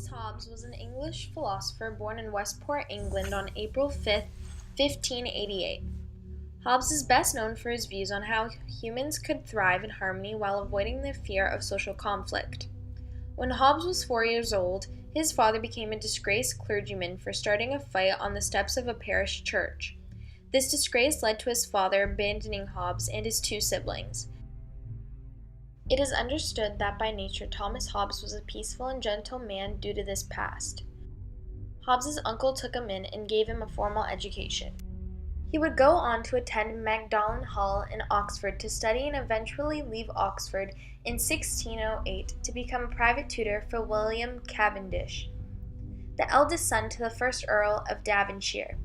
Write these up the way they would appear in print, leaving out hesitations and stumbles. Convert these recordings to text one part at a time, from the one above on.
Thomas Hobbes was an English philosopher born in Westport, England on April 5, 1588. Hobbes is best known for his views on how humans could thrive in harmony while avoiding the fear of social conflict. When Hobbes was 4 years old, his father became a disgraced clergyman for starting a fight on the steps of a parish church. This disgrace led to his father abandoning Hobbes and his two siblings. It is understood that by nature Thomas Hobbes was a peaceful and gentle man due to this past. Hobbes's uncle took him in and gave him a formal education. He would go on to attend Magdalen Hall in Oxford to study and eventually leave Oxford in 1608 to become a private tutor for William Cavendish, the eldest son to the first Earl of Devonshire.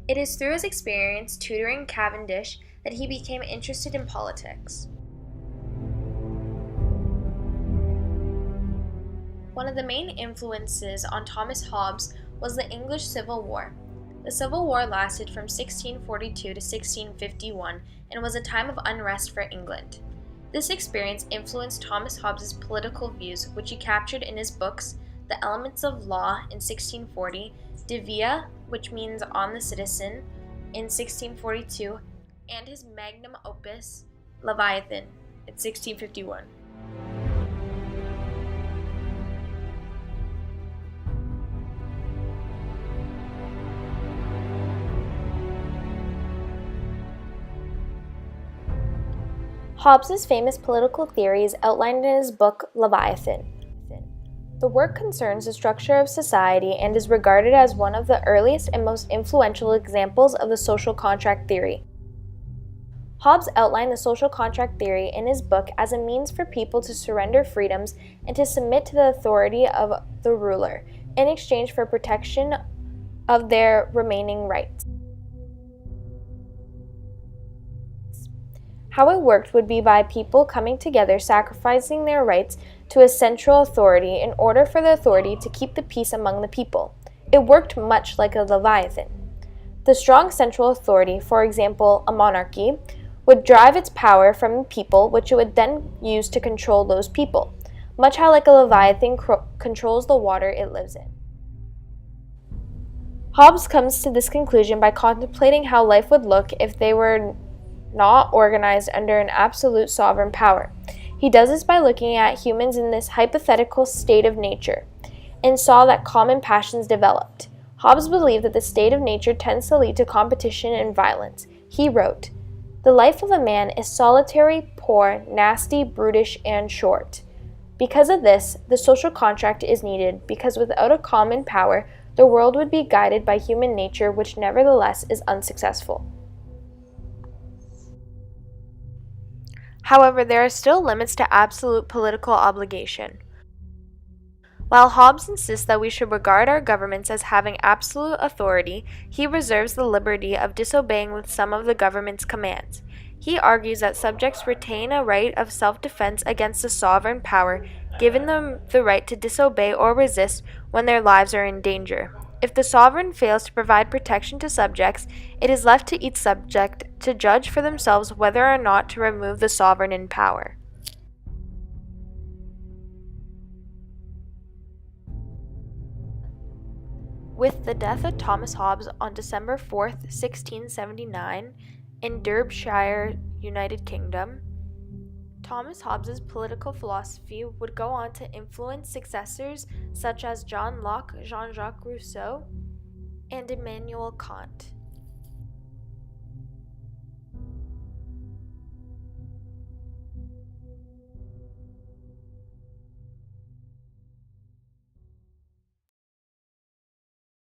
It is through his experience tutoring Cavendish that he became interested in politics. One of the main influences on Thomas Hobbes was the English Civil War. The Civil War lasted from 1642 to 1651 and was a time of unrest for England. This experience influenced Thomas Hobbes' political views, which he captured in his books The Elements of Law in 1640, De Via, which means On the Citizen, in 1642, and his magnum opus, Leviathan, in 1651. Hobbes' famous political theory is outlined in his book Leviathan. The work concerns the structure of society and is regarded as one of the earliest and most influential examples of the social contract theory. Hobbes outlined the social contract theory in his book as a means for people to surrender freedoms and to submit to the authority of the ruler in exchange for protection of their remaining rights. How it worked would be by people coming together sacrificing their rights to a central authority in order for the authority to keep the peace among the people. It worked much like a Leviathan. The strong central authority, for example, a monarchy, would drive its power from the people, which it would then use to control those people, much how like a Leviathan controls the water it lives in. Hobbes comes to this conclusion by contemplating how life would look if they were not organized under an absolute sovereign power. He does this by looking at humans in this hypothetical state of nature, and saw that common passions developed. Hobbes believed that the state of nature tends to lead to competition and violence. He wrote, "The life of a man is solitary, poor, nasty, brutish, and short. Because of this, the social contract is needed, because without a common power, the world would be guided by human nature, which nevertheless is unsuccessful." However, there are still limits to absolute political obligation. While Hobbes insists that we should regard our governments as having absolute authority, he reserves the liberty of disobeying with some of the government's commands. He argues that subjects retain a right of self-defense against a sovereign power, giving them the right to disobey or resist when their lives are in danger. If the sovereign fails to provide protection to subjects, it is left to each subject to judge for themselves whether or not to remove the sovereign in power. With the death of Thomas Hobbes on December 4th, 1679, in Derbyshire, United Kingdom, Thomas Hobbes' political philosophy would go on to influence successors such as John Locke, Jean-Jacques Rousseau, and Immanuel Kant.